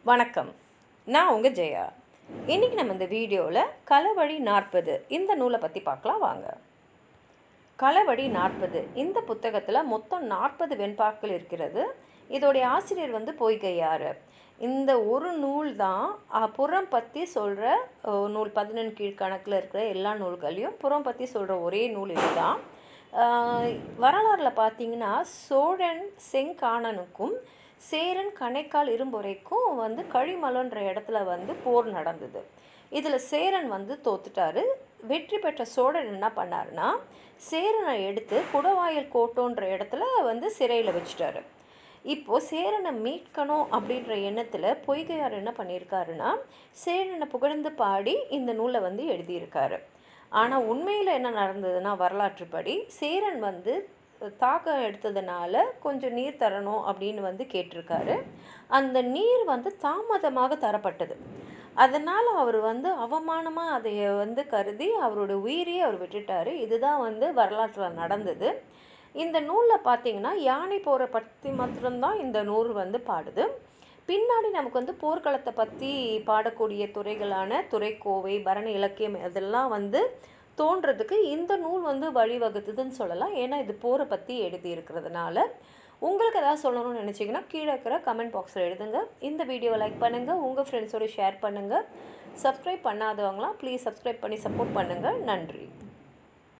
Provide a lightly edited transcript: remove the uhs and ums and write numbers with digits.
வணக்கம். நான் உங்கள் ஜெயா. இன்றைக்கி நம்ம இந்த வீடியோவில் களவழி 40 இந்த நூலை பற்றி பார்க்கலாம் வாங்க. களவழி 40 இந்த புத்தகத்தில் மொத்தம் 40 வெண்பாக்கள் இருக்கிறது. இதோடைய ஆசிரியர் பொய்கையாறு. இந்த ஒரு நூல் தான் புறம் பற்றி சொல்கிற நூல். 11 கீழ்கணக்கில் இருக்கிற எல்லா நூல்களையும் புறம் பற்றி சொல்கிற ஒரே நூல் இதுதான். வரலாறில் பார்த்திங்கன்னா சோழன் செங்கானனுக்கும் சேரன் கணைக்கால் இரும்புரைக்கும் கழிமலன்ற இடத்துல போர் நடந்தது. இதில் சேரன் தோத்துட்டாரு. வெற்றி பெற்ற சோழன் என்ன பண்ணாருன்னா சேரனை எடுத்து குடவாயல் கோட்டோன்ற இடத்துல சிறையில் வச்சுட்டாரு. இப்போது சேரனை மீட்கணும் அப்படின்ற எண்ணத்தில் பொய்கையார் என்ன பண்ணியிருக்காருன்னா சேரனை புகழ்ந்து பாடி இந்த நூலை எழுதியிருக்காரு. ஆனால் உண்மையில் என்ன நடந்ததுன்னா வரலாற்றுப்படி சேரன் தாக்கம் எடுத்ததுனால கொஞ்சம் நீர் தரணும் அப்படின்னு கேட்டிருக்காரு. அந்த நீர் தாமதமாக தரப்பட்டது. அதனால் அவர் அவமானமாக அதை கருதி அவரோட உயிரையே அவர் விட்டுட்டார். இதுதான் வரலாற்றில் நடந்தது. இந்த நூலில் பார்த்திங்கன்னா யானை போரை பற்றி மாத்திரம்தான் இந்த நூல் பாடுது. பின்னாடி நமக்கு போர்க்களத்தை பற்றி பாடக்கூடிய துறைகளான துறைக்கோவை, பரணி இலக்கியம் இதெல்லாம் தோன்றதுக்கு இந்த நூல் வழிவகுத்துதுன்னு சொல்லலாம். ஏன்னா இது போரை பற்றி எழுதியிருக்கிறதுனால. உங்களுக்கு எதாவது சொல்லணும்னு நினச்சிங்கன்னா கீழே இருக்கிற கமெண்ட் பாக்ஸில் எழுதுங்க. இந்த வீடியோவை லைக் பண்ணுங்கள், உங்கள் ஃப்ரெண்ட்ஸோடு ஷேர் பண்ணுங்கள். சப்ஸ்கிரைப் பண்ணாதவங்களாம் ப்ளீஸ் சப்ஸ்கிரைப் பண்ணி சப்போர்ட் பண்ணுங்கள். நன்றி.